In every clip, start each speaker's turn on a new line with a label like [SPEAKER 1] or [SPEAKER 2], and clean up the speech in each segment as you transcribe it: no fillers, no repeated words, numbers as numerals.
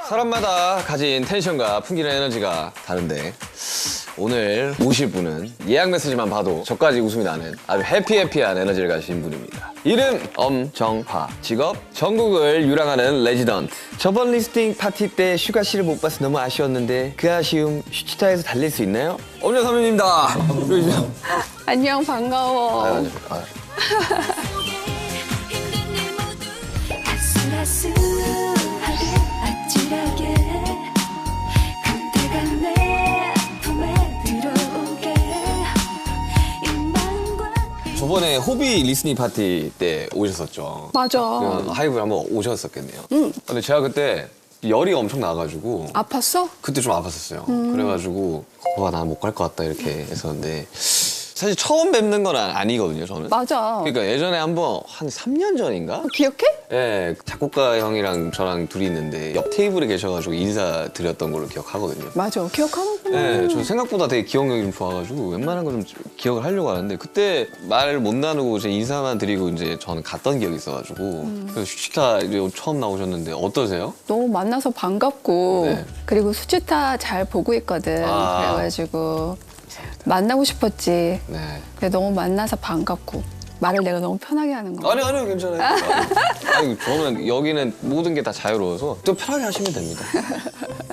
[SPEAKER 1] 사람마다 가진 텐션과 풍기는 에너지가 다른데 오늘 모실 분은 예약 메시지만 봐도 저까지 웃음이 나는 아주 해피해피한 에너지를 가진 분입니다. 이름 엄정화, 직업 전국을 유랑하는 레지던트. 저번 리스팅 파티 때 슈가 씨를 못 봐서 너무 아쉬웠는데 그 아쉬움 슈치타에서 달랠 수 있나요? 엄정 선배님입니다.
[SPEAKER 2] 안녕, 반가워.
[SPEAKER 1] 저번에 호비 리스닝 파티 때 오셨었죠.
[SPEAKER 2] 맞아.
[SPEAKER 1] 하이브에 한번 오셨었겠네요. 근데 제가 그때 열이 엄청 나가지고
[SPEAKER 2] 아팠어?
[SPEAKER 1] 그때 좀 아팠었어요. 그래가지고 와, 난 못 갈 것 같다 이렇게 했었는데 사실 처음 뵙는 건 아니거든요, 저는.
[SPEAKER 2] 맞아.
[SPEAKER 1] 그러니까 예전에 한번 한 3년 전인가?
[SPEAKER 2] 기억해?
[SPEAKER 1] 네, 작곡가 형이랑 저랑 둘이 있는데 옆 테이블에 계셔가지고 인사드렸던 걸로 기억하거든요.
[SPEAKER 2] 맞아, 기억하는구나.
[SPEAKER 1] 네, 저 생각보다 되게 기억력이 좀 좋아가지고 웬만한 거 좀 기억을 하려고 하는데 그때 말을 못 나누고 이제 인사만 드리고 이제 저는 갔던 기억이 있어가지고 그래서 슈치타 처음 나오셨는데 어떠세요?
[SPEAKER 2] 너무 만나서 반갑고
[SPEAKER 1] 네.
[SPEAKER 2] 그리고 수치타 잘 보고 있거든. 그래가지고 만나고 싶었지.
[SPEAKER 1] 네.
[SPEAKER 2] 근데 너무 만나서 반갑고 말을 내가 너무 편하게 하는 거.
[SPEAKER 1] 아니요, 괜찮아요. 아니, 저는 여기는 모든 게 다 자유로워서 또 편하게 하시면 됩니다.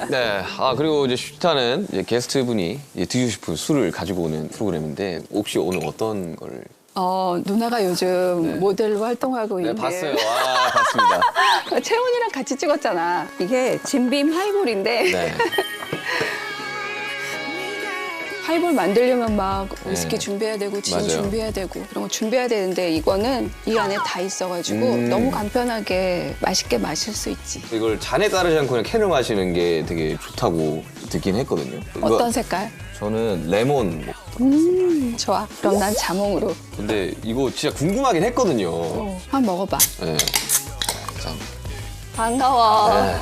[SPEAKER 1] 네, 그리고 이제 슈타는 이제 게스트분이 이제 드시고 싶은 술을 가지고 오는 프로그램인데 혹시 오늘 어떤 걸?
[SPEAKER 2] 누나가 요즘 모델로 활동하고
[SPEAKER 1] 네,
[SPEAKER 2] 있는.
[SPEAKER 1] 봤어요. 봤습니다.
[SPEAKER 2] 채원이랑 같이 찍었잖아. 이게 진빔 하이볼인데.
[SPEAKER 1] 네.
[SPEAKER 2] 하이볼 만들려면 막 위스키
[SPEAKER 1] 네.
[SPEAKER 2] 준비해야 되고 진
[SPEAKER 1] 맞아요.
[SPEAKER 2] 준비해야 되고 그런 거 준비해야 되는데 이거는 이 안에 다 있어가지고 너무 간편하게 맛있게 마실 수 있지.
[SPEAKER 1] 이걸 잔에 따르지 않고 그냥 캔을 마시는 게 되게 좋다고 듣긴 했거든요.
[SPEAKER 2] 어떤 색깔?
[SPEAKER 1] 저는 레몬.
[SPEAKER 2] 좋아. 그럼 난 자몽으로.
[SPEAKER 1] 근데 이거 진짜 궁금하긴 했거든요.
[SPEAKER 2] 한번 먹어봐.
[SPEAKER 1] 네. 자.
[SPEAKER 2] 반가워.
[SPEAKER 1] 네.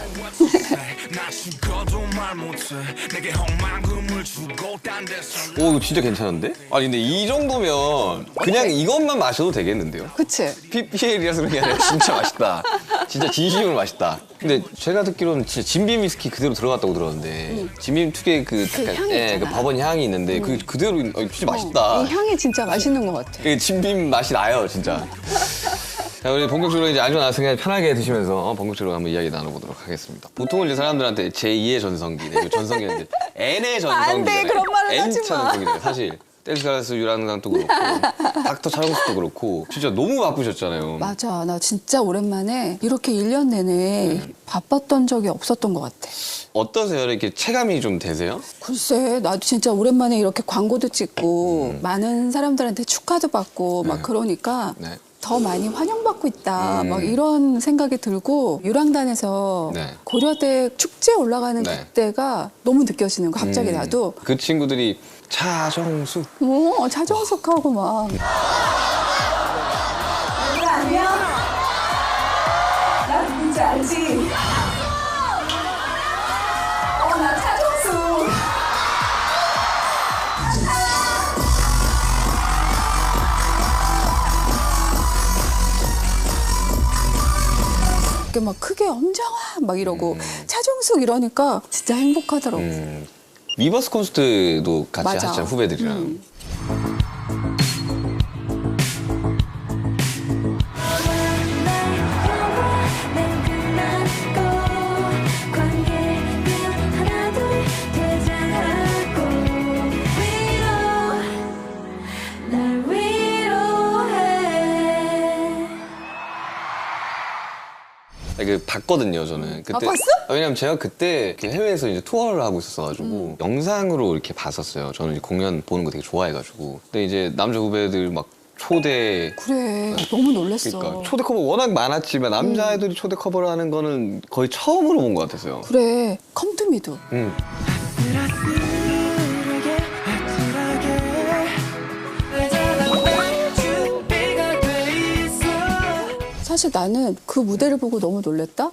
[SPEAKER 1] 오, 이거 진짜 괜찮은데? 아니 근데 이 정도면 그냥 이것만 마셔도 되겠는데요?
[SPEAKER 2] 그치?
[SPEAKER 1] PPL이라서 그런 게 아니라 진짜 맛있다. 진짜 진심으로 맛있다. 근데 제가 듣기로는 진짜 진빔 위스키 그대로 들어갔다고 들었는데 진빔 특유의 그
[SPEAKER 2] 향이 있잖아.
[SPEAKER 1] 그 버번 향이 있는데 그 그대로 진짜 맛있다.
[SPEAKER 2] 이 향이 진짜 맛있는 것 같아.
[SPEAKER 1] 그 진빔 맛이 나요, 진짜. 자, 우리 본격적으로 이제 안주 나왔으니까 편하게 드시면서 본격적으로 한번 이야기 나눠보도록 하겠습니다. 보통은 이제 사람들한테 제2의 전성기, 전성기는 이제 N의 전성기.
[SPEAKER 2] 안 돼, 그런 말은 하지 마.
[SPEAKER 1] 전성기잖아요, 사실. 댄스가라스 유랑강도 그렇고, 닥터 차영수도 그렇고, 진짜 너무 바쁘셨잖아요.
[SPEAKER 2] 맞아. 나 진짜 오랜만에 이렇게 1년 내내 바빴던 적이 없었던 것 같아.
[SPEAKER 1] 어떠세요? 이렇게 체감이 좀 되세요?
[SPEAKER 2] 글쎄, 나도 진짜 오랜만에 이렇게 광고도 찍고 많은 사람들한테 축하도 받고 막 그러니까
[SPEAKER 1] 네.
[SPEAKER 2] 더 많이 환영받고 있다. 막 이런 생각이 들고 유랑단에서
[SPEAKER 1] 네.
[SPEAKER 2] 고려대 축제 올라가는
[SPEAKER 1] 네.
[SPEAKER 2] 그때가 너무 느껴지는 거 갑자기 나도.
[SPEAKER 1] 그 친구들이 차정수.
[SPEAKER 2] 차정숙하고 막.
[SPEAKER 3] 안녕. 나 누군지 알지? 나 차정수.
[SPEAKER 2] 이렇게 막 크게 엄정화 막 이러고 차정숙 이러니까 진짜 행복하더라고.
[SPEAKER 1] 위버스 콘서트도 같이
[SPEAKER 2] 맞아.
[SPEAKER 1] 하셨잖아요, 후배들이랑. 그 봤거든요, 저는. 그때.
[SPEAKER 2] 봤어?
[SPEAKER 1] 왜냐면 제가 그때 이렇게 해외에서 이제 투어를 하고 있었어가지고 영상으로 이렇게 봤었어요. 저는 이제 공연 보는 거 되게 좋아해가지고. 근데 이제 남자 후배들 막 초대.
[SPEAKER 2] 그래, 너무 놀랬어.
[SPEAKER 1] 그러니까 초대 커버 워낙 많았지만 남자애들이 초대 커버를 하는 거는 거의 처음으로 본 것 같았어요.
[SPEAKER 2] 그래, 컴투미도. 사실 나는 그 무대를 보고 너무 놀랬다.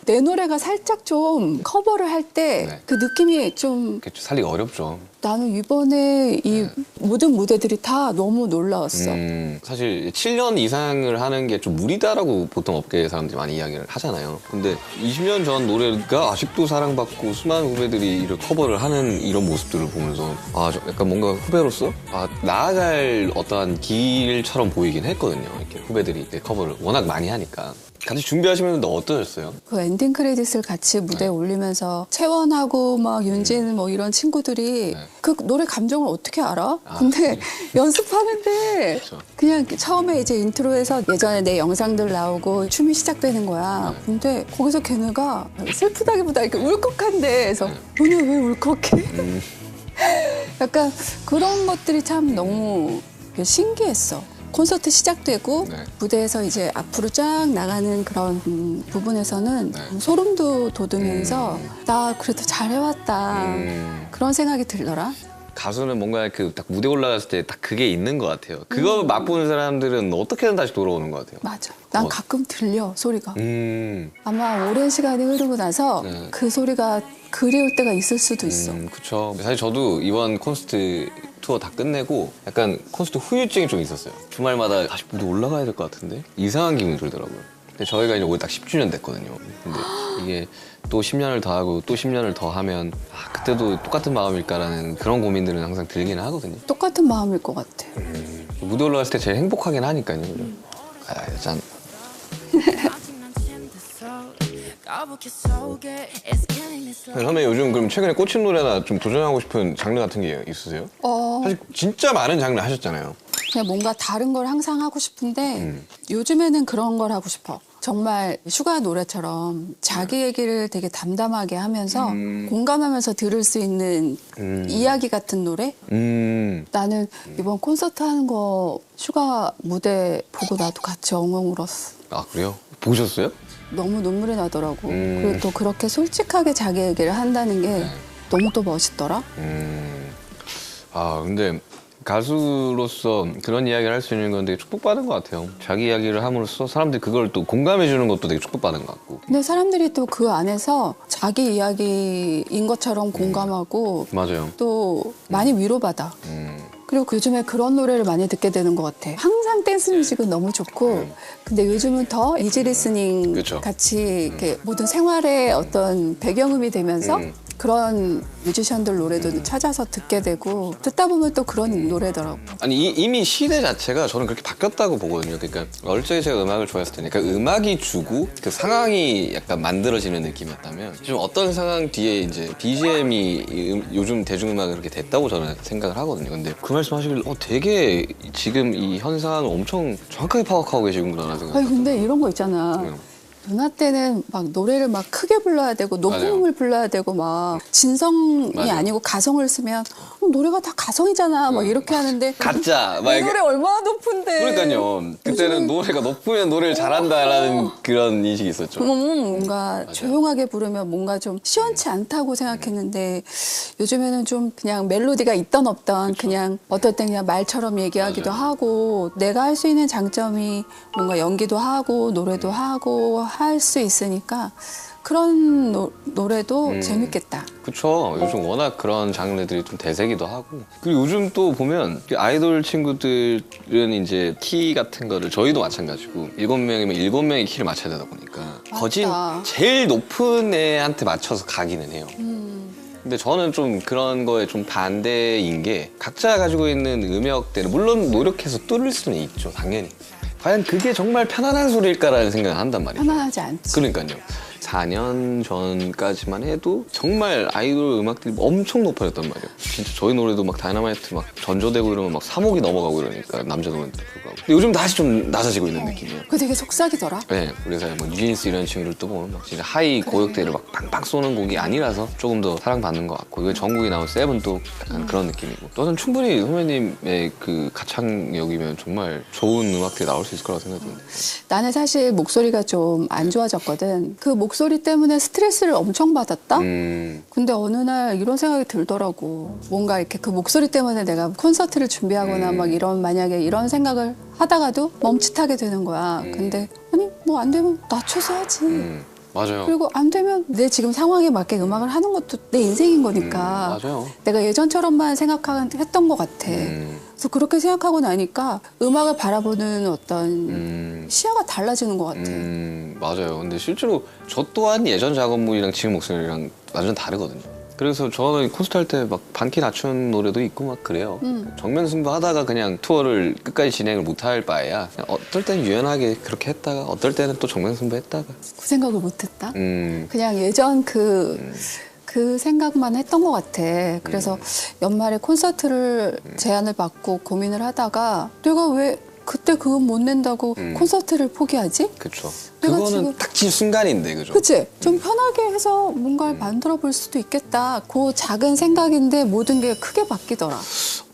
[SPEAKER 2] 내 노래가 살짝 좀 커버를 할 때
[SPEAKER 1] 네.
[SPEAKER 2] 그 느낌이 좀
[SPEAKER 1] 그쵸, 살리기 어렵죠.
[SPEAKER 2] 나는 이번에 이 모든 무대들이 다 너무 놀라웠어.
[SPEAKER 1] 사실 7년 이상을 하는 게 좀 무리다라고 보통 업계 사람들이 많이 이야기를 하잖아요. 근데 20년 전 노래가 아직도 사랑받고 수많은 후배들이 이를 커버를 하는 이런 모습들을 보면서 저 약간 뭔가 후배로서 나아갈 어떠한 길처럼 보이긴 했거든요. 이렇게 후배들이 이렇게 커버를 워낙 많이 하니까. 같이 준비하시면 어떠셨어요?
[SPEAKER 2] 그 엔딩 크레딧을 같이 무대에 올리면서 채원하고 막 윤진 뭐 이런 친구들이 그 노래 감정을 어떻게 알아? 근데 연습하는데
[SPEAKER 1] 그렇죠.
[SPEAKER 2] 그냥 처음에 이제 인트로에서 예전에 내 영상들 나오고 춤이 시작되는 거야. 근데 거기서 걔네가 슬프다기보다 이렇게 울컥한데 그래서 너는 왜 울컥해? 약간 그런 것들이 참 너무 신기했어. 콘서트 시작되고
[SPEAKER 1] 네.
[SPEAKER 2] 무대에서 이제 앞으로 쫙 나가는 그런 부분에서는 소름도 돋으면서 나 그래도 잘해왔다 그런 생각이 들더라.
[SPEAKER 1] 가수는 뭔가 그 딱 무대 올라갔을 때 딱 그게 있는 것 같아요. 그거 맛보는 사람들은 어떻게든 다시 돌아오는 것 같아요.
[SPEAKER 2] 맞아. 난 가끔 들려 소리가.
[SPEAKER 1] 음,
[SPEAKER 2] 아마 오랜 시간이 흐르고 나서
[SPEAKER 1] 네.
[SPEAKER 2] 그 소리가 그리울 때가 있을 수도 있어.
[SPEAKER 1] 그쵸. 사실 저도 이번 콘서트 투어 다 끝내고 약간 콘서트 후유증이 좀 있었어요. 주말마다 다시 무대 올라가야 될 것 같은데? 이상한 기분이 들더라고요. 근데 저희가 이제 올해 딱 10주년 됐거든요. 근데 이게 또 10년을 더 하고 또 10년을 더 하면 그때도 똑같은 마음일까라는 그런 고민들은 항상 들기는 하거든요.
[SPEAKER 2] 똑같은 마음일 것 같아.
[SPEAKER 1] 무대 올라갔을 때 제일 행복하긴 하니까요. 짠. 선배 요즘 그럼 최근에 꽂힌 노래나 좀 도전하고 싶은 장르 같은 게 있으세요? 사실 진짜 많은 장르 하셨잖아요.
[SPEAKER 2] 그냥 뭔가 다른 걸 항상 하고 싶은데 요즘에는 그런 걸 하고 싶어. 정말 슈가 노래처럼 자기 얘기를 되게 담담하게 하면서 공감하면서 들을 수 있는 이야기 같은 노래? 나는 이번 콘서트 하는 거 슈가 무대 보고 나도 같이 엉엉 울었어.
[SPEAKER 1] 아 그래요? 보셨어요?
[SPEAKER 2] 너무 눈물이 나더라고. 그리고 또 그렇게 솔직하게 자기 얘기를 한다는 게 너무 또 멋있더라.
[SPEAKER 1] 근데 가수로서 그런 이야기를 할 수 있는 건 되게 축복받은 것 같아요. 자기 이야기를 함으로써 사람들이 그걸 또 공감해 주는 것도 되게 축복받은 것 같고.
[SPEAKER 2] 근데 사람들이 또 그 안에서 자기 이야기인 것처럼 공감하고
[SPEAKER 1] 맞아요.
[SPEAKER 2] 또 많이 위로받아. 그리고 요즘에 그런 노래를 많이 듣게 되는 것 같아. 항상 댄스 뮤직은 너무 좋고, 근데 요즘은 더 이지 리스닝
[SPEAKER 1] 그쵸.
[SPEAKER 2] 같이 이렇게 모든 생활의 어떤 배경음이 되면서 그런 뮤지션들 노래도 찾아서 듣게 되고, 듣다 보면 또 그런 노래더라고.
[SPEAKER 1] 아니 이미 시대 자체가 저는 그렇게 바뀌었다고 보거든요. 그러니까 어릴 적에 제가 음악을 좋아했을 때니까 음악이 주고 그 상황이 약간 만들어지는 느낌이었다면 좀 어떤 상황 뒤에 이제 BGM이 요즘 대중음악이 그렇게 됐다고 저는 생각을 하거든요. 근데 그 말씀하시길 되게 지금 이 현상을 엄청 정확하게 파악하고 계시는구나 생각.
[SPEAKER 2] 아니, 근데 이런 거 있잖아. 누나 때는 막 노래를 막 크게 불러야 되고 높음을 불러야 되고 막 진성이
[SPEAKER 1] 맞아요.
[SPEAKER 2] 아니고 가성을 쓰면 노래가 다 가성이잖아 막 이렇게 하는데
[SPEAKER 1] 가짜 막
[SPEAKER 2] 이
[SPEAKER 1] 이렇게-
[SPEAKER 2] 노래 얼마나 높은데.
[SPEAKER 1] 그러니까요. 그때는 노래가 높으면 노래를 잘한다라는 그런 인식이 있었죠.
[SPEAKER 2] 뭔가 조용하게 부르면 뭔가 좀 시원치 않다고 생각했는데 요즘에는 좀 그냥 멜로디가 있던 없던 그냥 어떨 땐 그냥 말처럼 얘기하기도 하고 내가 할 수 있는 장점이 뭔가 연기도 하고 노래도 하고 할 수 있으니까 그런 노래도 재밌겠다.
[SPEAKER 1] 그쵸. 요즘 워낙 그런 장르들이 좀 대세기도 하고. 그리고 요즘 또 보면 그 아이돌 친구들은 이제 키 같은 거를 저희도 마찬가지고 7명이면 7명의 키를 맞춰야 되다 보니까 거진 제일 높은 애한테 맞춰서 가기는 해요. 근데 저는 좀 그런 거에 좀 반대인 게 각자 가지고 있는 음역대를 물론 노력해서 뚫을 수는 있죠. 당연히. 과연 그게 정말 편안한 소리일까라는 생각을 한단 말이에요.
[SPEAKER 2] 편안하지 않지.
[SPEAKER 1] 그러니까요. 4년 전까지만 해도 정말 아이돌 음악들이 엄청 높아졌단 말이에요. 진짜 저희 노래도 막 다이너마이트 막 전조되고 이러면 막 3억이 넘어가고 이러니까 남자 노래한테 불구하고. 근데 요즘 다시 좀 낮아지고 있는 느낌이에요.
[SPEAKER 2] 그거 되게 속삭이더라.
[SPEAKER 1] 네, 그래서 뭐 뉴진스 이런 친구들도 보면 막 진짜 하이 고역대를 막 팡팡 쏘는 곡이 아니라서 조금 더 사랑받는 것 같고 이거 전국이 나온 세븐도 약간 그런 느낌이고 저는 충분히 선배님의 그 가창력이면 정말 좋은 음악들이 나올 수 있을 거라고 생각합니다.
[SPEAKER 2] 나는 사실 목소리가 좀 안 좋아졌거든. 그 목소리 때문에 스트레스를 엄청 받았다? 근데 어느 날 이런 생각이 들더라고. 뭔가 이렇게 그 목소리 때문에 내가 콘서트를 준비하거나 막 이런 만약에 이런 생각을 하다가도 멈칫하게 되는 거야. 근데 아니 뭐 안 되면 낮춰서 하지.
[SPEAKER 1] 맞아요.
[SPEAKER 2] 그리고 안 되면 내 지금 상황에 맞게 음악을 하는 것도 내 인생인 거니까.
[SPEAKER 1] 맞아요.
[SPEAKER 2] 내가 예전처럼만 생각했던 것 같아. 그래서 그렇게 생각하고 나니까 음악을 바라보는 어떤 시야가 달라지는 것 같아.
[SPEAKER 1] 맞아요. 근데 실제로 저 또한 예전 작업물이랑 지금 목소리랑 완전 다르거든요. 그래서 저는 콘서트 할 때 막 반키 낮춘 노래도 있고 막 그래요. 정면 승부하다가 그냥 투어를 끝까지 진행을 못할 바에야 그냥 어떨 때는 유연하게 그렇게 했다가 어떨 때는 또 정면 승부했다가
[SPEAKER 2] 그 생각을 못했다.
[SPEAKER 1] 음.
[SPEAKER 2] 그냥 예전 그 생각만 했던 것 같아. 그래서 연말에 콘서트를 제안을 받고 고민을 하다가 내가 왜 그때 그건 못 낸다고 콘서트를 포기하지?
[SPEAKER 1] 그쵸.
[SPEAKER 2] 내가
[SPEAKER 1] 그거는
[SPEAKER 2] 지금-
[SPEAKER 1] 닥친 순간인데 그죠?
[SPEAKER 2] 그치? 좀 편하게 해서 뭔가를 만들어 볼 수도 있겠다. 그 작은 생각인데 모든 게 크게 바뀌더라.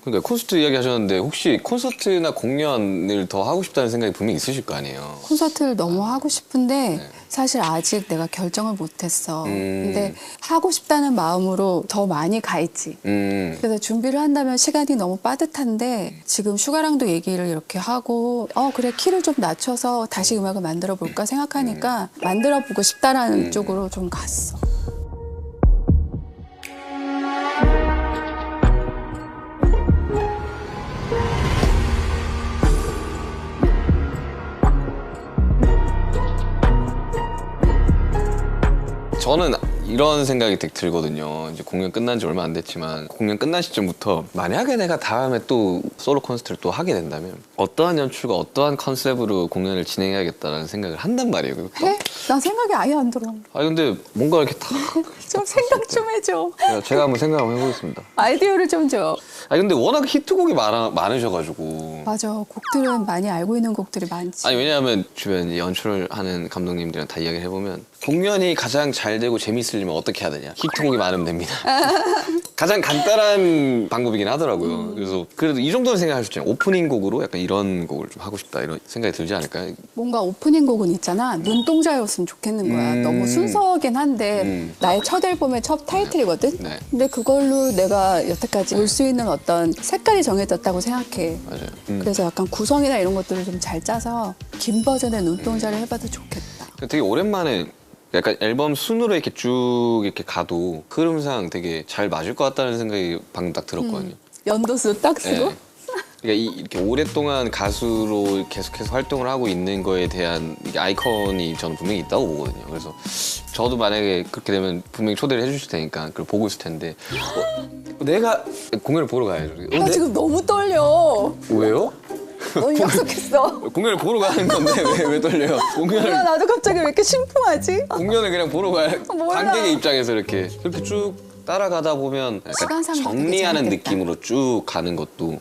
[SPEAKER 1] 그러니까 콘서트 이야기 하셨는데 혹시 콘서트나 공연을 더 하고 싶다는 생각이 분명히 있으실 거 아니에요?
[SPEAKER 2] 콘서트를 너무 하고 싶은데 사실 아직 내가 결정을 못했어. 근데 하고 싶다는 마음으로 더 많이 가 있지. 그래서 준비를 한다면 시간이 너무 빠듯한데 지금 슈가랑도 얘기를 이렇게 하고 그래 키를 좀 낮춰서 다시 음악을 만들어 볼까 생각하니까 만들어 보고 싶다라는 쪽으로 좀 갔어.
[SPEAKER 1] 저는 이런 생각이 되게 들거든요. 이제 공연 끝난 지 얼마 안 됐지만 공연 끝난 시점부터 만약에 내가 다음에 또 솔로 콘서트를 또 하게 된다면 어떠한 연출과 어떠한 컨셉으로 공연을 진행해야겠다는 생각을 한단 말이에요.
[SPEAKER 2] 해? 난 생각이 아예 안 들어.
[SPEAKER 1] 아니 근데 뭔가 이렇게 탁
[SPEAKER 2] 좀 생각 좀 해줘.
[SPEAKER 1] 제가 한번 생각 한번 해보겠습니다.
[SPEAKER 2] 아이디어를 좀 줘.
[SPEAKER 1] 아니 근데 워낙 히트곡이 많으셔가지고
[SPEAKER 2] 맞아. 곡들은 많이 알고 있는 곡들이 많지.
[SPEAKER 1] 아니 왜냐하면 주변 이제 연출을 하는 감독님들이랑 다 이야기를 해보면 공연이 가장 잘 되고 재밌으려면 어떻게 해야 되냐 히트곡이 많으면 됩니다. 가장 간단한 방법이긴 하더라고요. 그래서 그래도 이 정도는 생각할 수 있잖아요. 오프닝 곡으로 약간 이런 곡을 좀 하고 싶다 이런 생각이 들지 않을까요?
[SPEAKER 2] 뭔가 오프닝 곡은 있잖아. 눈동자였으면 좋겠는 거야. 너무 순서긴 한데 나의 첫 앨범의 첫 타이틀이거든.
[SPEAKER 1] 네.
[SPEAKER 2] 근데 그걸로 내가 여태까지 올 수 있는 어떤 색깔이 정해졌다고 생각해.
[SPEAKER 1] 맞아요.
[SPEAKER 2] 그래서 약간 구성이나 이런 것들을 좀 잘 짜서 긴 버전의 눈동자를 해봐도 좋겠다.
[SPEAKER 1] 되게 오랜만에 약간 앨범 순으로 이렇게 쭉 이렇게 가도 흐름상 되게 잘 맞을 것 같다는 생각이 방금 딱 들었거든요.
[SPEAKER 2] 연도수 딱 쓰고.
[SPEAKER 1] 네. 그러니까 이렇게 오랫동안 가수로 계속해서 활동을 하고 있는 거에 대한 이게 아이콘이 저는 분명히 있다고 보거든요. 그래서 저도 만약에 그렇게 되면 분명히 초대를 해주실 테니까 그걸 보고 있을 텐데 내가 공연을 보러 가야죠.
[SPEAKER 2] 나 지금 너무 떨려.
[SPEAKER 1] 왜요?
[SPEAKER 2] 너 약속했어.
[SPEAKER 1] 공연을 보러 가는 건데 왜 떨려요?
[SPEAKER 2] 뭐야 나도 갑자기 왜 이렇게 심쿵하지?
[SPEAKER 1] 공연을 그냥 보러 가야
[SPEAKER 2] 몰라.
[SPEAKER 1] 관객의 입장에서 이렇게 쭉 따라가다 보면 약간
[SPEAKER 2] 시간상
[SPEAKER 1] 정리하는
[SPEAKER 2] 되게 재밌겠다.
[SPEAKER 1] 느낌으로 쭉 가는 것도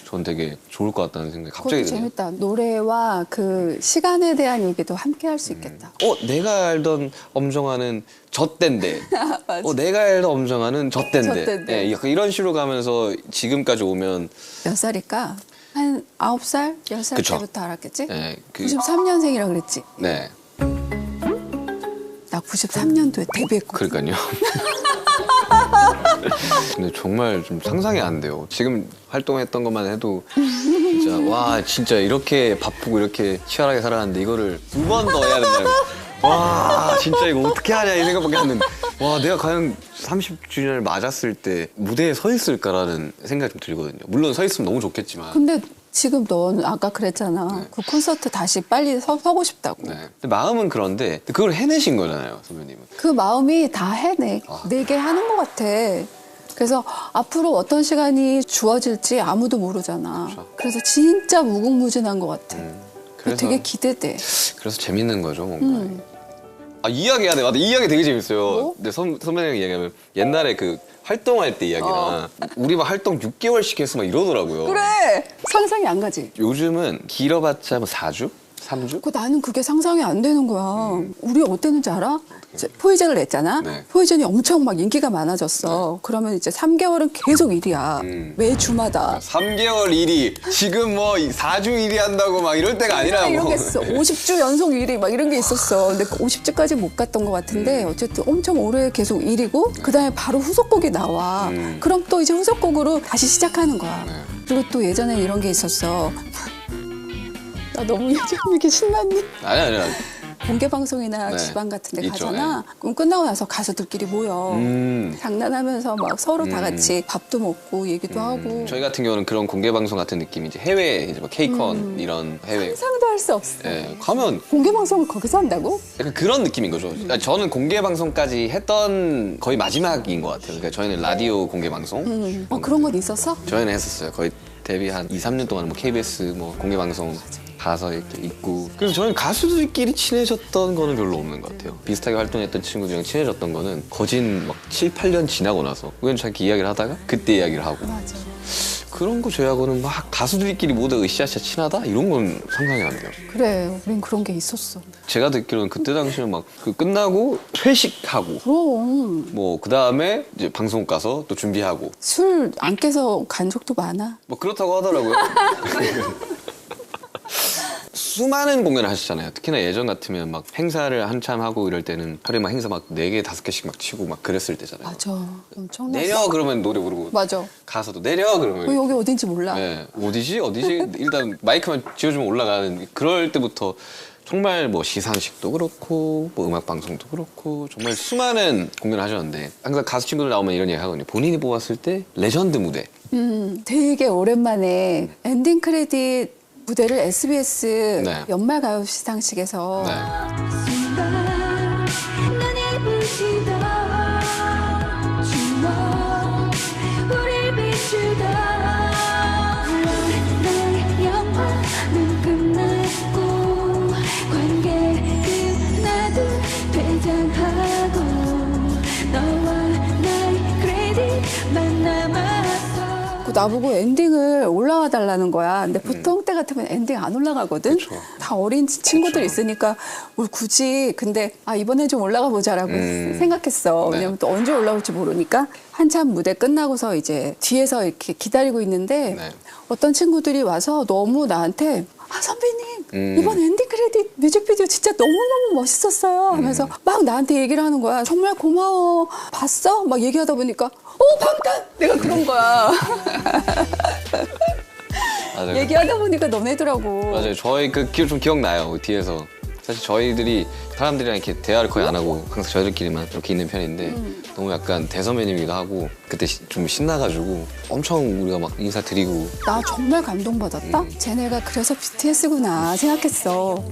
[SPEAKER 1] 전 되게 좋을 것 같다는 생각이 갑자기
[SPEAKER 2] 그것도
[SPEAKER 1] 드네요.
[SPEAKER 2] 재밌다. 노래와 그 시간에 대한 얘기도 함께 할 수 있겠다.
[SPEAKER 1] 내가 알던 엄정화는 저 땐데.
[SPEAKER 2] 맞아.
[SPEAKER 1] 내가 알던 엄정화는 저 땐데.
[SPEAKER 2] 저 땐데.
[SPEAKER 1] 예, 약간 이런 식으로 가면서 지금까지 오면
[SPEAKER 2] 몇 살일까? 한 9살? 10살
[SPEAKER 1] 그쵸.
[SPEAKER 2] 때부터 알았겠지?
[SPEAKER 1] 예,
[SPEAKER 2] 93년생이라 그랬지?
[SPEAKER 1] 네,
[SPEAKER 2] 나 93년도에 데뷔했고.
[SPEAKER 1] 그러니까요. 근데 정말 좀 상상이 안 돼요. 지금 활동했던 것만 해도 진짜 와 진짜 이렇게 바쁘고 이렇게 치열하게 살아왔는데 이거를 2번 더 해야 된다고. 와 진짜 이거 어떻게 하냐 이 생각밖에 안 드는데 와 내가 과연 30주년을 맞았을 때 무대에 서 있을까라는 생각이 좀 들거든요. 물론 서 있으면 너무 좋겠지만
[SPEAKER 2] 근데 지금 넌 아까 그랬잖아. 그 콘서트 다시 빨리 서고 싶다고.
[SPEAKER 1] 네. 근데 마음은 그런데 그걸 해내신 거잖아요, 선배님은.
[SPEAKER 2] 그 마음이 다 해내. 내게 하는 것 같아. 그래서 앞으로 어떤 시간이 주어질지 아무도 모르잖아.
[SPEAKER 1] 그렇죠.
[SPEAKER 2] 그래서 진짜 무궁무진한 것 같아.
[SPEAKER 1] 그래서
[SPEAKER 2] 되게 기대돼.
[SPEAKER 1] 그래서 재밌는 거죠, 뭔가. 아, 이야기 해야 돼. 맞아, 이 이야기 되게 재밌어요.
[SPEAKER 2] 뭐?
[SPEAKER 1] 근데 선배님이 이야기하면 옛날에 그 활동할 때 이야기나 우리 막 활동 6개월씩 했어 막 이러더라고요.
[SPEAKER 2] 그래! 상상이 안 가지?
[SPEAKER 1] 요즘은 길어봤자 뭐 4주? 3주?
[SPEAKER 2] 나는 그게 상상이 안 되는 거야. 우리 어땠는지 알아? 이제 포이즌을 냈잖아.
[SPEAKER 1] 네.
[SPEAKER 2] 포이즌이 엄청 막 인기가 많아졌어. 그러면 이제 3개월은 계속 1위야. 매주마다.
[SPEAKER 1] 3개월 1위. 지금 뭐 4주 1위 한다고 막 이럴 때가 아니라고.
[SPEAKER 2] 이런 게 있어. 50주 연속 1위 막 이런 게 있었어. 근데 50주까지 못 갔던 것 같은데 어쨌든 엄청 오래 계속 1위고 그다음에 바로 후속곡이 나와. 그럼 또 이제 후속곡으로 다시 시작하는 거야. 그리고 또 예전에 이런 게 있었어. 나 너무 요즘 이렇게 신났니?
[SPEAKER 1] 아니.
[SPEAKER 2] 공개 방송이나
[SPEAKER 1] 네.
[SPEAKER 2] 지방 같은 데
[SPEAKER 1] 있죠,
[SPEAKER 2] 가잖아. 그럼 끝나고 나서 가수들끼리 모여. 장난하면서 막 서로 다 같이 밥도 먹고 얘기도 하고.
[SPEAKER 1] 저희 같은 경우는 그런 공개 방송 같은 느낌이 이제 해외 이제 뭐 케이컨 이런 해외
[SPEAKER 2] 상상도 할 수 없어.
[SPEAKER 1] 예, 가면
[SPEAKER 2] 공개 방송을 거기서 한다고?
[SPEAKER 1] 약간 그런 느낌인 거죠. 그러니까 저는 공개 방송까지 했던 거의 마지막인 것 같아요. 그러니까 저희는 라디오 공개 방송
[SPEAKER 2] 그런 건 있었어?
[SPEAKER 1] 저희는 했었어요. 거의 데뷔 한 2, 3년 동안 뭐 KBS 뭐 공개 방송 가서 이렇게 있고. 그래서 저는 가수들끼리 친해졌던 거는 별로 없는 것 같아요. 비슷하게 활동했던 친구들이랑 친해졌던 거는 거진 막 7, 8년 지나고 나서 우연찮게 이야기를 하다가 그때 이야기를 하고
[SPEAKER 2] 맞아.
[SPEAKER 1] 그런 거 저희하고는 막 가수들끼리 모두 으쌰으쌰 친하다? 이런 건 상상이 안 돼요.
[SPEAKER 2] 그래, 우린 그런 게 있었어.
[SPEAKER 1] 제가 듣기로는 그때 당시는 막 그 끝나고 회식하고
[SPEAKER 2] 그럼
[SPEAKER 1] 뭐 그 다음에 이제 방송 가서 또 준비하고
[SPEAKER 2] 술 안 깨서 간 적도 많아.
[SPEAKER 1] 뭐 그렇다고 하더라고요. 수많은 공연을 하시잖아요. 특히나 예전 같으면 막 행사를 한참 하고 이럴 때는 하루에 막 행사 막 4개, 5개씩 막 치고 막 그랬을 때잖아요.
[SPEAKER 2] 맞아. 엄청났어.
[SPEAKER 1] 내려 그러면 노래 부르고
[SPEAKER 2] 맞아.
[SPEAKER 1] 가서도 내려 그러면
[SPEAKER 2] 여기 어딘지 몰라.
[SPEAKER 1] 네, 어디지? 일단 마이크만 쥐어주면 올라가는 그럴 때부터 정말 뭐 시상식도 그렇고 뭐 음악 방송도 그렇고 정말 수많은 공연을 하셨는데 항상 가수 친구들 나오면 이런 얘기 하거든요. 본인이 뽑았을 때 레전드 무대.
[SPEAKER 2] 되게 오랜만에 엔딩 크레딧 무대를 SBS
[SPEAKER 1] 네.
[SPEAKER 2] 연말 가요 시상식에서
[SPEAKER 1] 네.
[SPEAKER 3] 순간 눈이 부시다 주먹 우릴 비추다 너의 영화는 끝났고 관계 끝나도 퇴장하고 너와 나의 크레딧만 남았어.
[SPEAKER 2] 나보고 엔딩을 올라와 달라는 거야. 근데 보통 때 같으면 엔딩 안 올라가거든.
[SPEAKER 1] 그쵸.
[SPEAKER 2] 다 어린 친구들 있으니까 뭘 굳이 근데 이번에 좀 올라가 보자라고 생각했어.
[SPEAKER 1] 네.
[SPEAKER 2] 왜냐면 또 언제 올라올지 모르니까 한참 무대 끝나고서 이제 뒤에서 이렇게 기다리고 있는데
[SPEAKER 1] 네.
[SPEAKER 2] 어떤 친구들이 와서 너무 나한테 선배님 이번 엔딩 크레딧 뮤직비디오 진짜 너무너무 멋있었어요 하면서 막 나한테 얘기를 하는 거야. 정말 고마워. 봤어? 막 얘기하다 보니까 방탄! 내가 그런 거야.
[SPEAKER 1] 맞아요.
[SPEAKER 2] 얘기하다 보니까 너네더라고.
[SPEAKER 1] 맞아요. 저희 좀 기억나요. 그 뒤에서. 사실 저희들이 사람들이랑 이렇게 대화를 거의 안 하고 항상 저희들끼리만 이렇게 있는 편인데 너무 약간 대선배님이기도 하고 그때 좀 신나가지고 엄청 우리가 막 인사드리고
[SPEAKER 2] 나 정말 감동받았다? 쟤네가 그래서 BTS구나 생각했어.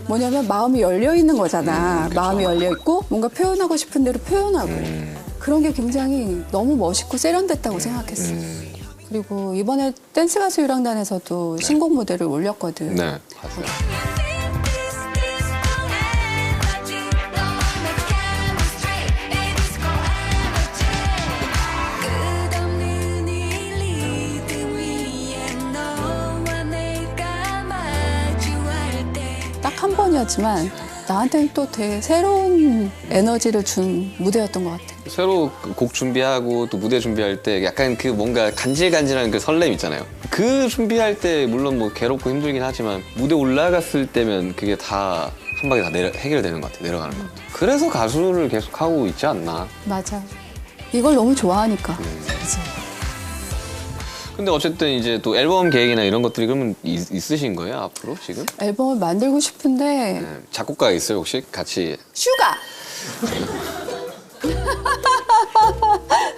[SPEAKER 2] 뭐냐면 마음이 열려 있는 거잖아. 마음이 열려 있고 뭔가 표현하고 싶은 대로 표현하고 그런 게 굉장히 너무 멋있고 세련됐다고 생각했어. 그리고 이번에 댄스 가수 유랑단에서도 신곡 무대를 올렸거든.
[SPEAKER 1] 네. 맞아요.
[SPEAKER 2] 딱 한 번이었지만 나한테는 또 되게 새로운 에너지를 준 무대였던 것 같아.
[SPEAKER 1] 새로 곡 준비하고 또 무대 준비할 때 약간 그 뭔가 간질간질한 그 설렘 있잖아요. 그 준비할 때 물론 뭐 괴롭고 힘들긴 하지만 무대 올라갔을 때면 그게 다 한 방에 다 해결되는 것 같아요. 내려가는 것 같아요. 그래서 가수를 계속 하고 있지 않나.
[SPEAKER 2] 맞아. 이걸 너무 좋아하니까. 그치?
[SPEAKER 1] 근데 어쨌든 이제 또 앨범 계획이나 이런 것들이 그러면 있으신 거예요? 앞으로 지금?
[SPEAKER 2] 앨범을 만들고 싶은데
[SPEAKER 1] 네. 작곡가 있어요 혹시? 같이
[SPEAKER 2] 슈가!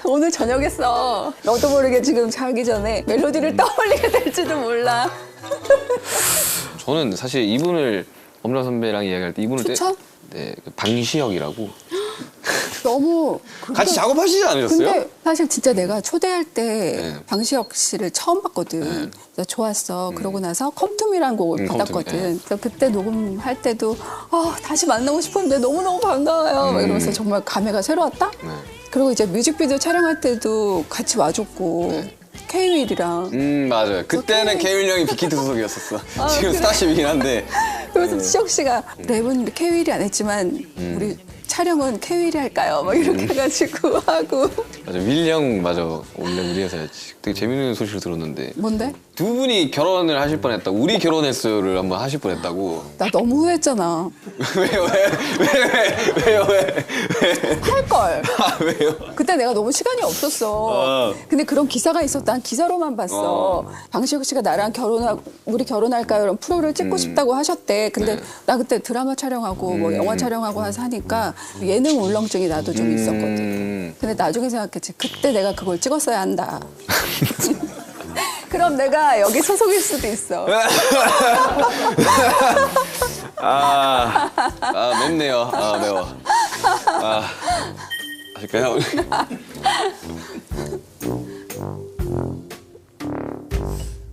[SPEAKER 2] 오늘 저녁 했어. 너도 모르게 지금 자기 전에 멜로디를 떠올리게 될지도 몰라.
[SPEAKER 1] 저는 사실 이분을 엄라 선배랑 이야기할 때 이분을
[SPEAKER 2] 추천?
[SPEAKER 1] 네, 그 방시혁이라고
[SPEAKER 2] 너무
[SPEAKER 1] 같이 작업하시지 않으셨어요?
[SPEAKER 2] 근데 사실 진짜 내가 초대할 때
[SPEAKER 1] 네.
[SPEAKER 2] 방시혁 씨를 처음 봤거든. 그래서 좋았어. 그러고 나서 컴투미라는 곡을 받았거든.
[SPEAKER 1] 컴투미,
[SPEAKER 2] 그래서 그때 녹음할 때도 다시 만나고 싶었는데 너무너무 반가워요. 막 이러면서 정말 감회가 새로웠다.
[SPEAKER 1] 네.
[SPEAKER 2] 그리고 이제 뮤직비디오 촬영할 때도 같이 와줬고 K-윌이랑
[SPEAKER 1] 맞아요. 그때는 케윌 형이 빅히트 소속이었었어. 지금
[SPEAKER 2] 그래.
[SPEAKER 1] 스타쉽이긴 한데
[SPEAKER 2] 그래서 시혁 씨가 랩은 K-윌이 안 했지만 우리 촬영은 K-윌이 할까요? 막 이렇게 해가지고 하고
[SPEAKER 1] 맞아 윌 형 맞아 원래 우리 회사였지. 되게 재밌는 소식을 들었는데
[SPEAKER 2] 뭔데?
[SPEAKER 1] 두 분이 결혼을 하실 뻔했다. 우리 결혼했어요를 한번 하실 뻔했다고.
[SPEAKER 2] 나 너무 후회했잖아.
[SPEAKER 1] 왜요?
[SPEAKER 2] 할 걸.
[SPEAKER 1] 왜요?
[SPEAKER 2] 그때 내가 너무 시간이 없었어. 근데 그런 기사가 있었. 난 기사로만 봤어. 방시혁 씨가 나랑 우리 결혼할까요? 이런 프로를 찍고 싶다고 하셨대. 근데 나 그때 드라마 촬영하고 뭐 영화 촬영하고 해서 하니까 예능 울렁증이 나도 좀 있었거든. 근데 나중에 생각했지. 그때 내가 그걸 찍었어야 한다. 그럼 내가 여기 소속일 수도 있어.
[SPEAKER 1] 맵네요. 매워. 아실까요?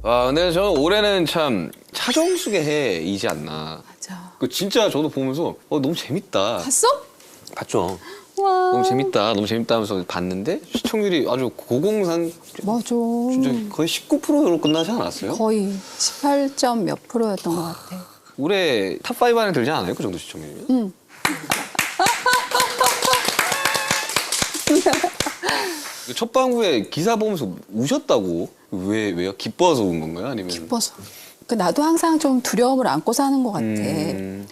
[SPEAKER 1] 근데 저는 올해는 참 차정숙의 해이지 않나.
[SPEAKER 2] 맞아.
[SPEAKER 1] 그 진짜 저도 보면서 너무 재밌다.
[SPEAKER 2] 봤어?
[SPEAKER 1] 봤죠.
[SPEAKER 2] 와.
[SPEAKER 1] 너무 재밌다 하면서 봤는데 시청률이 아주 고공산
[SPEAKER 2] 맞아.
[SPEAKER 1] 진짜 거의 19%로 끝나지 않았어요?
[SPEAKER 2] 거의 18점 몇 프로였던 것 같아.
[SPEAKER 1] 올해 탑5 안에 들지 않아요? 그 정도 시청률이면?
[SPEAKER 2] 응.
[SPEAKER 1] 첫 방구에 기사 보면서 우셨다고? 왜요? 기뻐서 운 건가요? 아니면?
[SPEAKER 2] 기뻐서. 나도 항상 좀 두려움을 안고 사는 것 같아.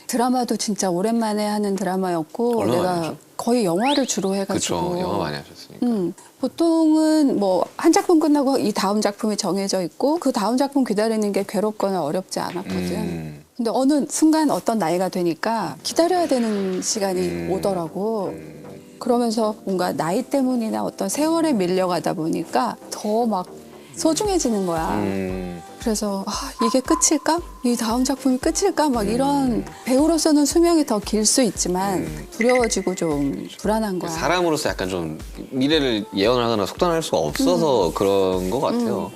[SPEAKER 2] 드라마도 진짜 오랜만에 하는 드라마였고
[SPEAKER 1] 얼마나
[SPEAKER 2] 내가
[SPEAKER 1] 많이 하죠?
[SPEAKER 2] 거의 영화를 주로 해가지고.
[SPEAKER 1] 그쵸, 영화 많이 하셨으니까.
[SPEAKER 2] 보통은 뭐 한 작품 끝나고 이 다음 작품이 정해져 있고 그 다음 작품 기다리는 게 괴롭거나 어렵지 않았거든. 근데 어느 순간 어떤 나이가 되니까 기다려야 되는 시간이 오더라고. 그러면서 뭔가 나이 때문이나 어떤 세월에 밀려가다 보니까 더 막 소중해지는 거야. 그래서 이게 끝일까? 이 다음 작품이 끝일까? 막 이런 배우로서는 수명이 더 길 수 있지만 두려워지고 좀 불안한 거야.
[SPEAKER 1] 사람으로서 약간 좀 미래를 예언을 하거나 속단할 수가 없어서 그런 것 같아요.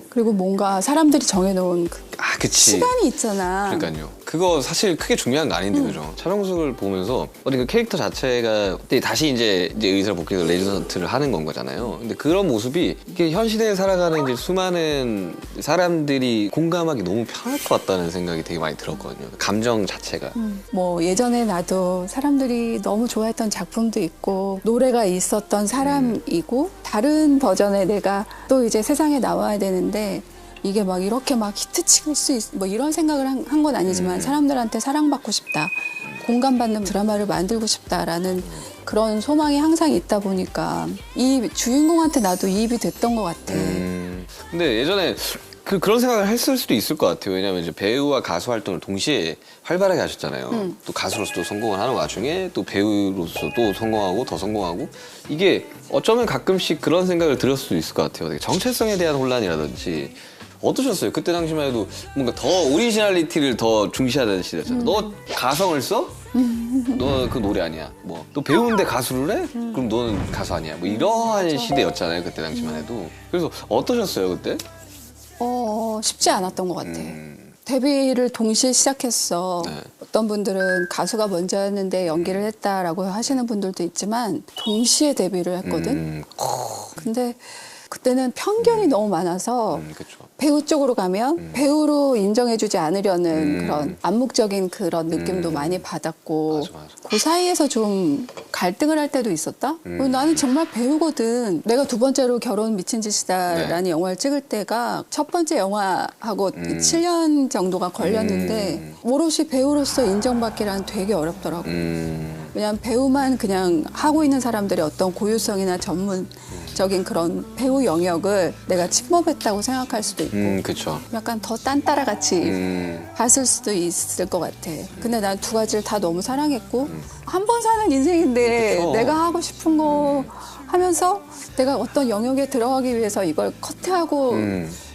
[SPEAKER 2] 그리고 뭔가 사람들이 정해놓은 그
[SPEAKER 1] 그치.
[SPEAKER 2] 시간이 있잖아.
[SPEAKER 1] 그러니까요. 그거 사실 크게 중요한 거 아닌데, 그죠? 차정숙을 보면서 어디 그 캐릭터 자체가 다시 이제 의사를 복귀해서 레지던트를 하는 건 거잖아요. 근데 그런 모습이 이게 현 시대에 살아가는 이제 수많은 사람들이 공감하기 너무 편할 것 같다는 생각이 되게 많이 들었거든요. 감정 자체가.
[SPEAKER 2] 뭐 예전에 나도 사람들이 너무 좋아했던 작품도 있고 노래가 있었던 사람이고 다른 버전의 내가 또 이제 세상에 나와야 되는데 이게 막 이렇게 막 히트칠 수 있, 뭐 이런 생각을 한 건 아니지만 사람들한테 사랑받고 싶다. 공감받는 드라마를 만들고 싶다라는 그런 소망이 항상 있다 보니까 이 주인공한테 나도 이입이 됐던 것 같아.
[SPEAKER 1] 근데 예전에 그런 생각을 했을 수도 있을 것 같아요. 왜냐하면 이제 배우와 가수 활동을 동시에 활발하게 하셨잖아요. 또 가수로서도 성공을 하는 와중에 또 배우로서 또 성공하고 더 성공하고 이게 어쩌면 가끔씩 그런 생각을 들을 수도 있을 것 같아요. 되게 정체성에 대한 혼란이라든지 어떠셨어요? 그때 당시만 해도 뭔가 더 오리지널리티를 더 중시하던 시대였잖아요. 너 가성을 써? 너 그 노래 아니야. 뭐 너 배우인데 가수를 해? 그럼 너는 가수 아니야. 뭐 이러한 시대였잖아요. 그때 당시만 해도. 그래서 어떠셨어요 그때?
[SPEAKER 2] 쉽지 않았던 것 같아. 데뷔를 동시에 시작했어.
[SPEAKER 1] 네.
[SPEAKER 2] 어떤 분들은 가수가 먼저였는데 연기를 했다라고 하시는 분들도 있지만 동시에 데뷔를 했거든. 근데 그때는 편견이 너무 많아서
[SPEAKER 1] 그쵸.
[SPEAKER 2] 배우 쪽으로 가면 배우로 인정해주지 않으려는 그런 암묵적인 그런 느낌도 많이 받았고
[SPEAKER 1] 맞아.
[SPEAKER 2] 그 사이에서 좀 갈등을 할 때도 있었다. 나는 정말 배우거든. 내가 두 번째로 결혼 미친 짓이다라는 영화를 찍을 때가 첫 번째 영화하고 7년 정도가 걸렸는데 오롯이 배우로서 인정받기란 되게 어렵더라고. 왜냐하면 배우만 그냥 하고 있는 사람들의 어떤 고유성이나 전문적인 그런 배우 영역을 내가 침범했다고 생각할 수도 있고
[SPEAKER 1] 그쵸.
[SPEAKER 2] 약간 더 딴따라 같이 봤을 수도 있을 것 같아. 근데 난 두 가지를 다 너무 사랑했고 한 번 사는 인생인데
[SPEAKER 1] 그쵸.
[SPEAKER 2] 내가 하고 싶은 거 하면서 내가 어떤 영역에 들어가기 위해서 이걸 커트하고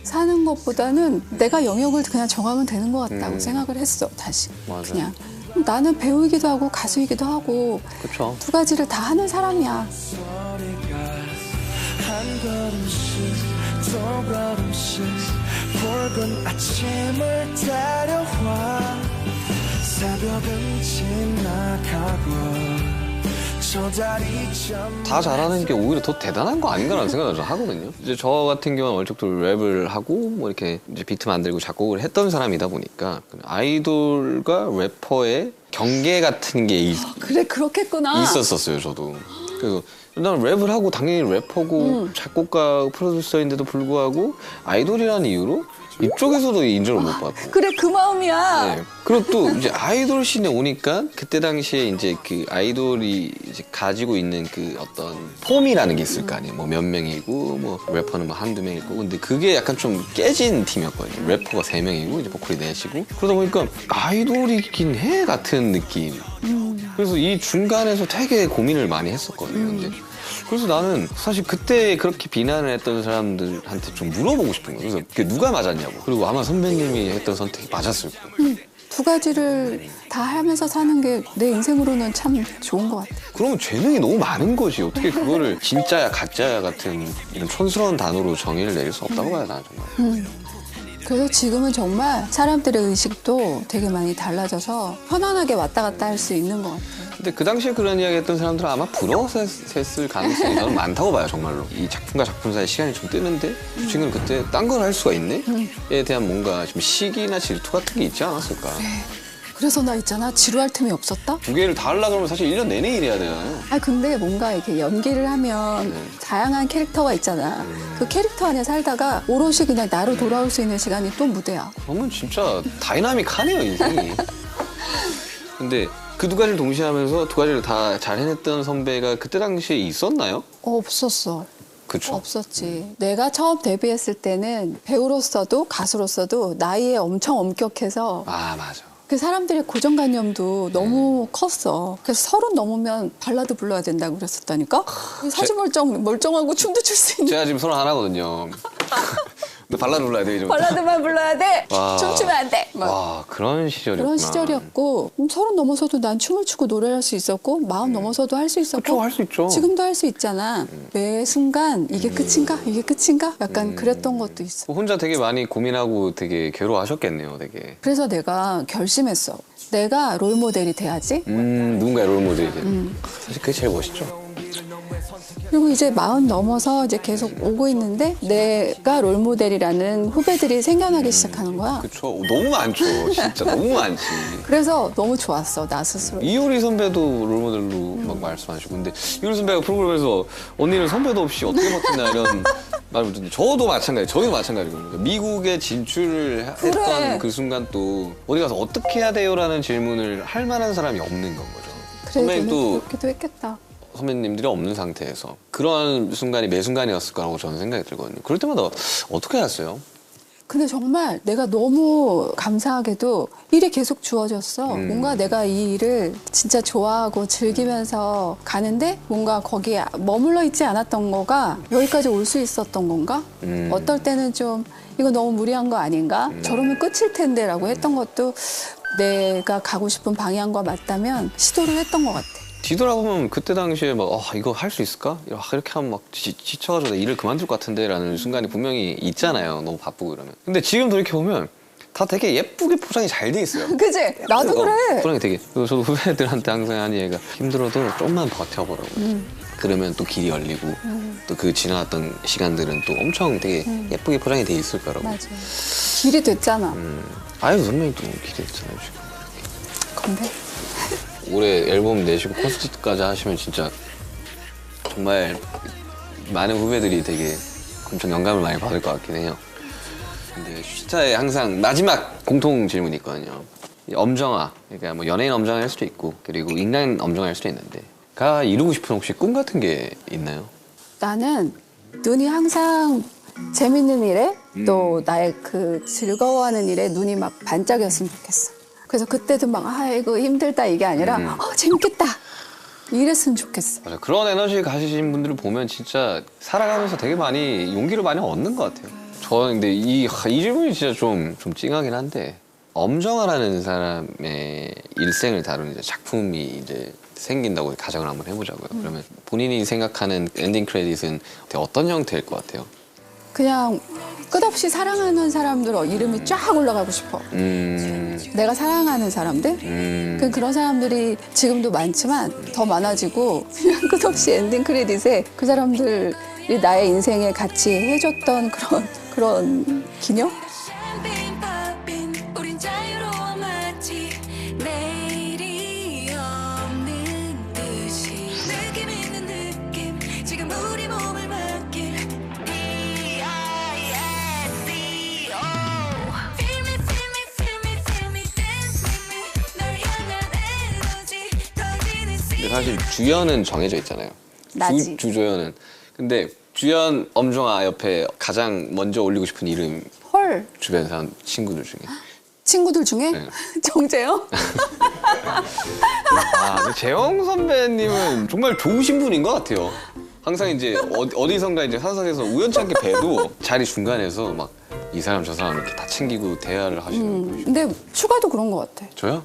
[SPEAKER 2] 사는 것보다는 내가 영역을 그냥 정하면 되는 것 같다고 생각을 했어. 다시
[SPEAKER 1] 맞아.
[SPEAKER 2] 그냥 나는 배우이기도 하고 가수이기도 하고
[SPEAKER 1] 그쵸.
[SPEAKER 2] 두 가지를 다 하는 사람이야.
[SPEAKER 4] 한 걸음씩 두 걸음씩 붉은 아침을 데려와 새벽은 지나가고 저 자리점
[SPEAKER 1] 다 잘하는 게 오히려 더 대단한 거 아닌가라는 생각을 좀 하거든요. 이제 저 같은 경우는 어릴 적부터 랩을 하고 뭐 이렇게 이제 비트 만들고 작곡을 했던 사람이다 보니까 아이돌과 래퍼의 경계 같은 게
[SPEAKER 2] 그래 그렇겠구나.
[SPEAKER 1] 있었어요, 저도. 그래서 난 랩을 하고 당연히 래퍼고 작곡가 프로듀서인데도 불구하고 아이돌이라는 이유로 이쪽에서도 인정을 못 받고.
[SPEAKER 2] 그래 그 마음이야.
[SPEAKER 1] 네. 그리고 또 이제 아이돌 씬에 오니까 그때 당시에 이제 그 아이돌이 이제 가지고 있는 그 어떤 폼이라는 게 있을 거 아니에요. 뭐 몇 명이고 뭐 래퍼는 뭐 한두 명이고 근데 그게 약간 좀 깨진 팀이었거든요. 래퍼가 3명이고 이제 보컬이 4시고 그러다 보니까 아이돌이긴 해 같은 느낌. 그래서 이 중간에서 되게 고민을 많이 했었거든요. 근데 그래서 나는 사실 그때 그렇게 비난을 했던 사람들한테 좀 물어보고 싶은 거예요. 그래서 그게 누가 맞았냐고. 그리고 아마 선배님이 했던 선택이 맞았을 거예요.
[SPEAKER 2] 두 가지를 다 하면서 사는 게 내 인생으로는 참 좋은 것 같아.
[SPEAKER 1] 그러면 재능이 너무 많은 거지. 어떻게 그거를 진짜야 가짜야 같은 이런 촌스러운 단어로 정의를 내릴 수 없다고 봐요, 나는 정말.
[SPEAKER 2] 그래서 지금은 정말 사람들의 의식도 되게 많이 달라져서 편안하게 왔다 갔다 할 수 있는 것 같아요.
[SPEAKER 1] 근데 그 당시에 그런 이야기 했던 사람들은 아마 부러워서 했을 가능성이 저는 많다고 봐요, 정말로. 이 작품과 작품 사이 시간이 좀 뜨는데 지금 그때 딴 걸 할 수가 있네? 에 대한 뭔가 좀 시기나 질투 같은 게 있지 않았을까.
[SPEAKER 2] 그래서 나 있잖아 지루할 틈이 없었다?
[SPEAKER 1] 두 개를 다 하려고 그러면 사실 1년 내내 일해야 되잖아요.
[SPEAKER 2] 아 근데 뭔가 이렇게 연기를 하면 다양한 캐릭터가 있잖아. 그 캐릭터 안에 살다가 오롯이 그냥 나로 돌아올 수 있는 시간이 또 무대야.
[SPEAKER 1] 그러면 진짜 다이나믹하네요, 인생이. 근데 그 두 가지를 동시에 하면서 두 가지를 다 잘 해냈던 선배가 그때 당시에 있었나요?
[SPEAKER 2] 없었어.
[SPEAKER 1] 그쵸.
[SPEAKER 2] 없었지. 내가 처음 데뷔했을 때는 배우로서도 가수로서도 나이에 엄청 엄격해서
[SPEAKER 1] 아, 맞아.
[SPEAKER 2] 그 사람들의 고정관념도 너무 컸어. 그래서 30 넘으면 발라드 불러야 된다고 그랬었다니까? 사진 멀쩡하고 춤도 출 수 있는.
[SPEAKER 1] 제가 지금 31거든요. 근데 발라드 불러야 돼, 이제.
[SPEAKER 2] 발라드만 불러야 돼.
[SPEAKER 1] 와.
[SPEAKER 2] 춤추면 안 돼. 막.
[SPEAKER 1] 와, 그런 시절이었구나.
[SPEAKER 2] 그런 시절이었고 30 넘어서도 난 춤을 추고 노래를 할 수 있었고 40 넘어서도 할 수 있었고
[SPEAKER 1] 그쵸, 할 수 있죠.
[SPEAKER 2] 지금도 할 수 있잖아. 매 순간 이게 끝인가? 이게 끝인가? 약간 그랬던 것도 있어.
[SPEAKER 1] 혼자 되게 많이 고민하고 되게 괴로워하셨겠네요, 되게.
[SPEAKER 2] 그래서 내가 결심했어. 내가 롤모델이 돼야지.
[SPEAKER 1] 누군가의 롤모델이 되는. 사실 그게 제일 멋있죠.
[SPEAKER 2] 그리고 이제 40 넘어서 이제 계속 오고 있는데 내가 롤모델이라는 후배들이 생겨나기 시작하는 거야.
[SPEAKER 1] 그쵸. 너무 많죠. 진짜 너무 많지.
[SPEAKER 2] 그래서 너무 좋았어, 나 스스로.
[SPEAKER 1] 이효리 선배도 롤모델로 막 말씀하시고. 근데 이효리 선배가 프로그램에서 언니는 선배도 없이 어떻게 버티냐 이런 말을 듣는데 저도 마찬가지거든요. 미국에 진출을 했던 그 순간 또 어디 가서 어떻게 해야 돼요라는 질문을 할 만한 사람이 없는 건 거죠.
[SPEAKER 2] 그래,
[SPEAKER 1] 선배님도
[SPEAKER 2] 그렇게도 했겠다.
[SPEAKER 1] 선배님들이 없는 상태에서 그런 순간이 매 순간이었을 거라고 저는 생각이 들거든요. 그럴 때마다 어떻게 하셨어요?
[SPEAKER 2] 근데 정말 내가 너무 감사하게도 일이 계속 주어졌어. 뭔가 내가 이 일을 진짜 좋아하고 즐기면서 가는데 뭔가 거기에 머물러 있지 않았던 거가 여기까지 올 수 있었던 건가? 어떨 때는 좀 이거 너무 무리한 거 아닌가? 저러면 끝일 텐데 라고 했던 것도 내가 가고 싶은 방향과 맞다면 시도를 했던 것 같아.
[SPEAKER 1] 뒤돌아보면 그때 당시에 막 이거 할 수 있을까? 이렇게 하면 막 지쳐가지고 나 일을 그만둘 것 같은데 라는 순간이 분명히 있잖아요. 너무 바쁘고 이러면. 근데 지금 돌이켜보면 다 되게 예쁘게 포장이 잘 돼 있어요.
[SPEAKER 2] 그치? 나도 그래.
[SPEAKER 1] 포장이 되게. 그리고 저도 후배들한테 항상 하는 얘기가 힘들어도 좀만 버텨보라고. 그러면 또 길이 열리고 또 그 지나갔던 시간들은 또 엄청 되게 예쁘게 포장이 돼 있을 거라고.
[SPEAKER 2] 맞아. 길이 됐잖아.
[SPEAKER 1] 아유 선배님 또 기대했잖아요 지금.
[SPEAKER 2] 근데
[SPEAKER 1] 올해 앨범 내시고 콘서트까지 하시면 진짜 정말 많은 후배들이 되게 엄청 영감을 많이 받을 것 같긴 해요. 근데 슈타에 항상 마지막 공통 질문이 있거든요. 이 엄정화, 그러니까 뭐 연예인 엄정화일 수도 있고 그리고 인간 엄정화일 수도 있는데 가 이루고 싶은 혹시 꿈 같은 게 있나요?
[SPEAKER 2] 나는 눈이 항상 재밌는 일에 또 나의 그 즐거워하는 일에 눈이 막 반짝였으면 좋겠어. 그래서 그때도 막 아이고 힘들다 이게 아니라 재밌겠다 이랬으면 좋겠어.
[SPEAKER 1] 맞아. 그런 에너지 가지신 분들을 보면 진짜 살아가면서 되게 많이 용기를 많이 얻는 것 같아요. 저는 근데 이 질문이 진짜 좀 찡하긴 한데 엄정화라는 사람의 일생을 다루는 이제 작품이 이제 생긴다고 가정을 한번 해보자고요. 그러면 본인이 생각하는 엔딩 크레딧은 어떤 형태일 것 같아요?
[SPEAKER 2] 그냥 끝없이 사랑하는 사람들 이름이 쫙 올라가고 싶어. 내가 사랑하는 사람들? 그런 사람들이 지금도 많지만 더 많아지고 그냥 끝없이 엔딩 크레딧에 그 사람들이 나의 인생에 같이 해줬던 그런 기념?
[SPEAKER 3] 샴페인 팝인 우린 자유로워 마치 내일이 없는 듯이 느낌 있는 느낌 지금 우리 몸을 맡길 D-I-S-C-O
[SPEAKER 1] 사실 주연은 정해져 있잖아요.
[SPEAKER 2] 나지.
[SPEAKER 1] 주조연은. 근데 주연 엄정아 옆에 가장 먼저 올리고 싶은 이름
[SPEAKER 2] 헐.
[SPEAKER 1] 주변 사람 친구들 중에.
[SPEAKER 2] 친구들 중에
[SPEAKER 1] 네.
[SPEAKER 2] 정재영?
[SPEAKER 1] 아, 재영 선배님은 정말 좋으신 분인 것 같아요. 항상 이제 어디선가 이제 산상에서 우연찮게 봬도 자리 중간에서 막 이 사람 저 사람 이렇게 다 챙기고 대화를 하시는 분이죠.
[SPEAKER 2] 근데 추가도 그런 것 같아.
[SPEAKER 1] 저요?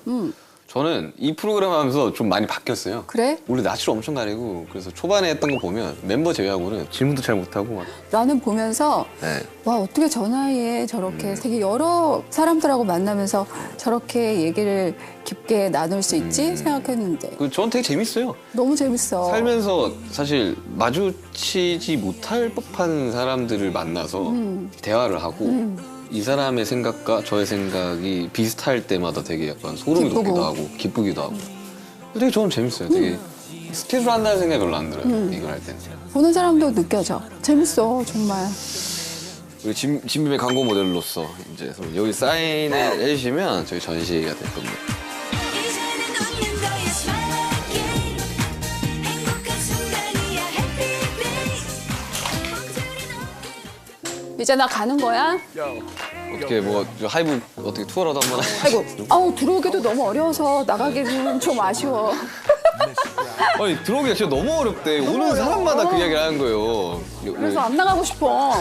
[SPEAKER 1] 저는 이 프로그램 하면서 좀 많이 바뀌었어요.
[SPEAKER 2] 그래?
[SPEAKER 1] 원래 낯을 엄청 가리고 그래서 초반에 했던 거 보면 멤버 제외하고는 질문도 잘 못하고 막.
[SPEAKER 2] 나는 보면서
[SPEAKER 1] 네.
[SPEAKER 2] 와 어떻게 저 나이에 저렇게 되게 여러 사람들하고 만나면서 저렇게 얘기를 깊게 나눌 수 있지 생각했는데
[SPEAKER 1] 저는 되게 재밌어요.
[SPEAKER 2] 너무 재밌어.
[SPEAKER 1] 살면서 사실 마주치지 못할 법한 사람들을 만나서 대화를 하고 이 사람의 생각과 저의 생각이 비슷할 때마다 되게 약간 소름이
[SPEAKER 2] 기쁘고.
[SPEAKER 1] 돋기도 하고 기쁘기도 하고 되게 저는 재밌어요. 되게 스케줄 한다는 생각이 별로 안 들어요. 이걸 할 때는.
[SPEAKER 2] 보는 사람도 느껴져. 재밌어 정말.
[SPEAKER 1] 우리 진빔의 광고 모델로서 이제 여기 사인을 해주시면 저희 전시가 될 겁니다.
[SPEAKER 3] 이제는 웃는 너의 smile again 행복한 순간이야 happy day
[SPEAKER 2] 이제 나 가는 거야?
[SPEAKER 1] 어떻게 뭐 하이브 어떻게 투어라도 한번
[SPEAKER 2] 아이고, 아우 들어오기도 너무 어려워서 나가기는 좀 아쉬워.
[SPEAKER 1] 아니 들어오기가 진짜 너무 어렵대. 오는 사람마다 그 이야기를 하는 거예요.
[SPEAKER 2] 그래서 안 나가고 싶어.